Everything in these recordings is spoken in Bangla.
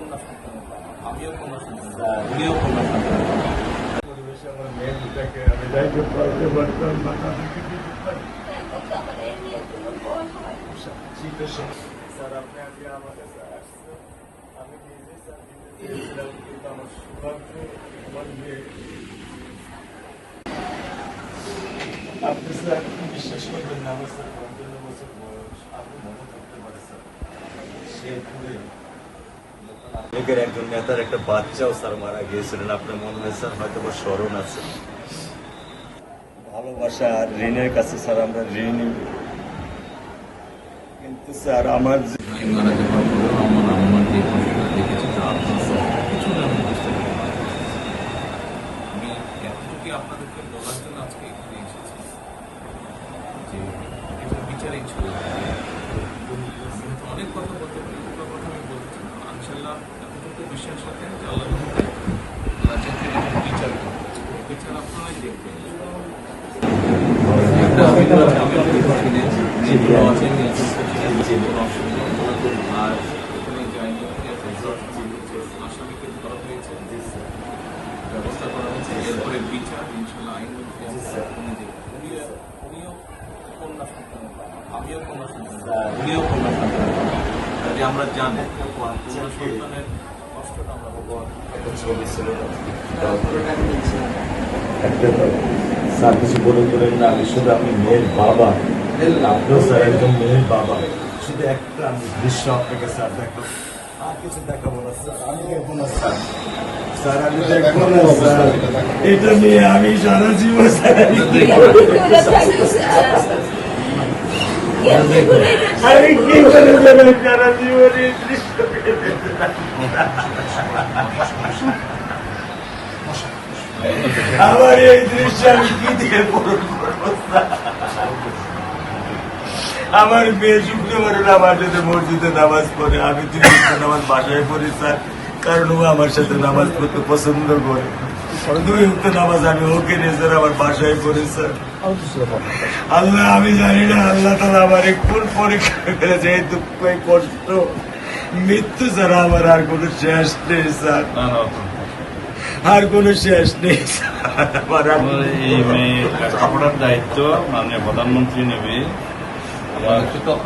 আমিও কন্যা সন্তান, উনিও কন্যা সন্তান। পরিবেশে আমার মেয়ে দুটাকে আমি যাইতে পারতে পারতাম না, তাদেরকে দিতে পারতাম। স্যার আপনি আজকে আমার কাছে আসছেন, আমি নিজে স্যার দিতে চেয়েছিলাম, কিন্তু আমার সৌভাগ্য আমার মেয়ে। আপনি স্যার বিশ্বাস করবেন না, আমার স্যার ৫৫ বছর বয়স, আপনি মনে করতে পারে স্যার শেরপুরে লীগের একজন নেতার একটা বাচ্চাও স্যার মারা গিয়েছিলেন। আপনার মনে হয় স্যার হয়তো বা স্মরণ আছে। ভালোবাসা আর ঋণের কাছে স্যার আমরা ঋণী, কিন্তু স্যার আমার মারা যাওয়ার পরেও আমার আম্মার যে কষ্টটা দেখেছি তা আপনার স্যার কিছুটা আমি বুঝতে পারি। আমি এতটুকু আপনাদেরকে বলার জন্য আজকে এখানে এসেছি যে এটা বিচারিক ছিল। অনেক কথা বলতে পারি, দুটো কথা আমি বলতে চাই। ইনশাআল্লাহ এতটুকু বিশ্বাস রাখেন যে আল্লাহ বিচার বিচার আপনারাই দেখবেন। আর এখানে যায়নি, আসামিকে ধরা হয়েছে, ব্যবস্থা করা হয়েছে, এরপরে বিচার ইনশাল্লাহ আইন উনিও কন্যা সন্তান, আমিও কন্যা সন্তান, উনিও কন্যা সন্তান। কাজে আমরা জানি কন্যা সন্তানের কষ্টটা আমরা একটা ছবি ছিল একটা স্যার কিছু বলে তোলেন না, আমি শুধু আমি মেয়ের বাবা, আপনিও স্যার একদম মেয়ের বাবা। শুধু একটা আমি দৃশ্য আপনাকে স্যার দেখো, আর কিছু দেখাবো না স্যার, আমি দেখবো না স্যার, স্যার আমি দেখবো না স্যার, এটা নিয়ে আমি সারা জীবন স্যার আমি কি করে যাবেন সারা জীবন এই দৃশ্য আমার এই দৃশ্য আমি কি দিয়ে পূরণ করবো? আমার মেয়ে শুক্রবারে আমার সাথে মসজিদে নামাজ পড়ে, আমি 3 ওয়াক্ত নামাজ বাসায় পড়ি স্যার, কারণ ও আমার সাথে নামাজ পড়তে পছন্দ করে। 2 ওয়াক্ত নামাজ আমি ওকে নিয়ে স্যার আমার বাসায় পড়ি স্যার। আল্লাহ আমি জানি না আল্লাহ তাআলা আমার কোন পরীক্ষা ফেলেছে, এই দুঃখ এই কষ্ট মৃত্যু ছাড়া আমার আর কোনো শেষ নেই স্যার, আর কোনো শেষ নেই। এই মেয়ে আপনার দায়িত্ব মাননীয় প্রধানমন্ত্রী নেবে।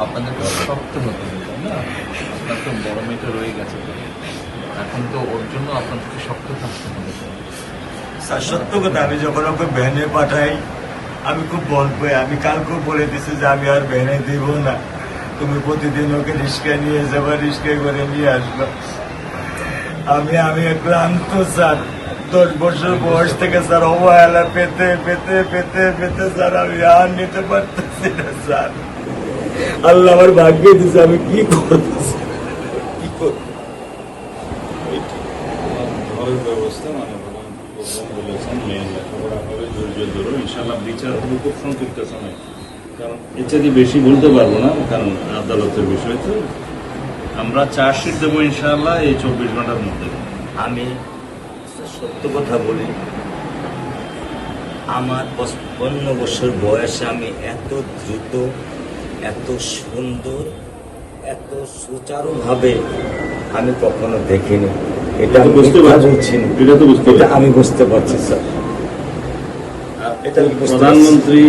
আপনাদেরকে শক্ত হতে হবে, তাই না? আপনার তো বড় মেয়েটা রয়ে গেছে, এখন তো ওর জন্য আপনাদেরকে শক্ত থাকতে হবে স্যার। সত্য কথা, আমি যখন ওকে ভ্যানে পাঠাই আমি খুব বল পাই। আমি কালকেও বলে দিছি যে আমি আর ভ্যানে দিব না, তুমি প্রতিদিন ওকে রিস্কায় নিয়ে যাবা, রিস্কায় করে নিয়ে আসবা। আমি ক্লান্ত স্যার, 10 বছর বয়স থেকে স্যার অবহেলা পেতে পেতে পেতে পেতে স্যার আমি আর নিতে পারতেছি না স্যার। আল্লাহ আমার ভাগ্যে দিছে, আমি কি করতেছি কি করব? ঘরের ব্যবস্থা মানে বলেছেন মেয়ে লেখাপড়া হবে, ধৈর্য ধরো, ইনশাল্লাহ বিচার হবে খুব সংক্ষিপ্ত সময়। কারণ এর চাইতে বেশি বলতে পারবো না, কারণ আদালতের বিষয় তো। আমরা চার্জশিট দেবো ইনশাল্লাহ এই 24 ঘন্টার মধ্যে। আমি সত্য কথা বলি, আমার 55 বছর বয়সে আমি এত দ্রুত, এত সুন্দর, এত সুচারুভাবে আমি কখনো দেখিনি। এটা আমি বুঝতে পারছি, এটা আমি বুঝতে পারছি স্যার। এটা প্রধানমন্ত্রী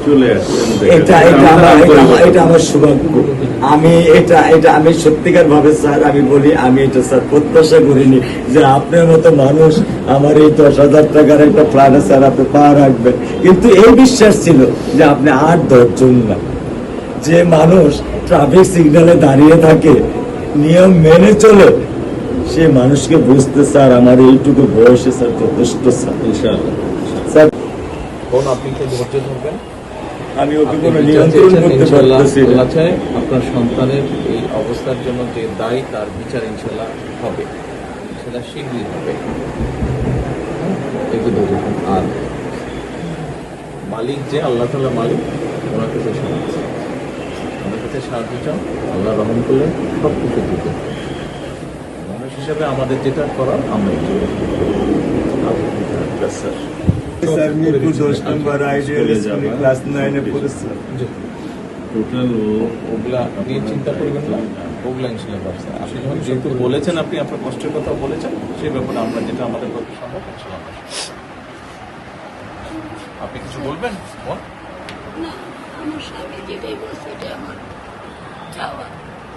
চলে আসছেন, এটা আমার সৌভাগ্য। আমি সত্যিকার ভাবে স্যার আমি বলি, আমি এটা স্যার প্রত্যাশা করিনি যে আপনার মতো মানুষ আমার এই 10,000 টাকার একটা ফ্ল্যাটে স্যার আপনি পা রাখবেন, কিন্তু এই বিশ্বাস ছিল যে আপনি 8-10 জন না, যে মানুষ ট্রাফিক সিগন্যালে দাঁড়িয়ে থাকে, নিয়ম মেনে চলে, সে মানুষকে বুঝতে স্যার আমার এইটুকু বয়সে স্যার যথেষ্ট স্যার। ইনশাআল্লাহ স্যার, কোন আপনি কি ধৈর্য ধরবেন, আমি ওকে কোনো নিয়ন্ত্রণ করতে পারতেছি না। আপনার সন্তানের এই অবস্থার জন্য যে দায়ী তার বিচার ইনশাল্লাহ হবে, সেটা শীঘ্রই হবে। একটু ধৈর্য ধরুন। আর মালিক যে আল্লাহ তাআলা মালিক, ওনার কাছে সাহায্য, আমাদের কাছে সাহায্য চাও, আল্লাহ রহম করলে সব কিছু দিতে। মানুষ হিসাবে আমাদের যেটা করার আমরা স্যার মিরপুর 10 নম্বর আইডিয়াল স্কুলে ক্লাস 9 এ পড়ে স্যার। টোটাল ওগুলা নিয়ে চিন্তা করবেন না। ওগুলো ইনশাল্লাহ স্যার আপনি যখন যেহেতু বলেছেন, আপনি আপনার কষ্টের কথা বলেছেন, সেই ব্যাপারে আমরা যেটা আমাদের পক্ষে সম্ভব ইনশাল্লাহ আমরা করব। আপনি কিছু বলবেন? বল। না, আমার স্বামী যেটাই বলছে এটাই আমার চাওয়া।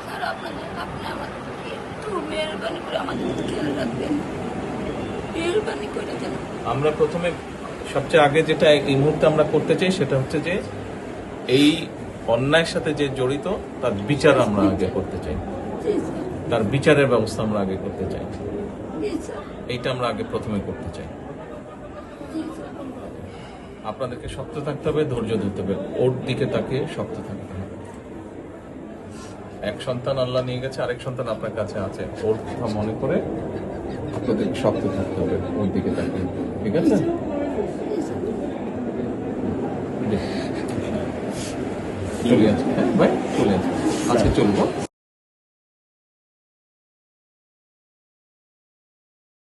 স্যার আপনি আমাদের একটু মেহরবানি করে আমাদের খেয়াল রাখবেন, মেহরবানি করে যেন। আমরা প্রথমে সবচেয়ে আগে যেটা এই মুহূর্তে আমরা করতে চাই সেটা হচ্ছে যে এই অন্যায়ের সাথে যে জড়িত তার বিচার আমরা আগে করতে চাই, জি স্যার, তার বিচারের ব্যবস্থা আমরা আগে করতে চাই। জি স্যার, এইটা আমরা আগে প্রথমে করতে চাই। জি স্যার। আপনাদেরকে শক্ত থাকতে হবে, ধৈর্য ধরতে হবে, ওর দিকে তাকে শক্ত থাকতে হবে। এক সন্তান আল্লাহ নিয়ে গেছে, আরেক সন্তান আপনার কাছে আছে, ওর কথা মনে করে আপনাদেরকে শক্ত থাকতে হবে, ওর দিকে তাকে। ঠিক আছে? চলে আসবে, হ্যাঁ ভাই, চলে আসবে, আজকে চলবো।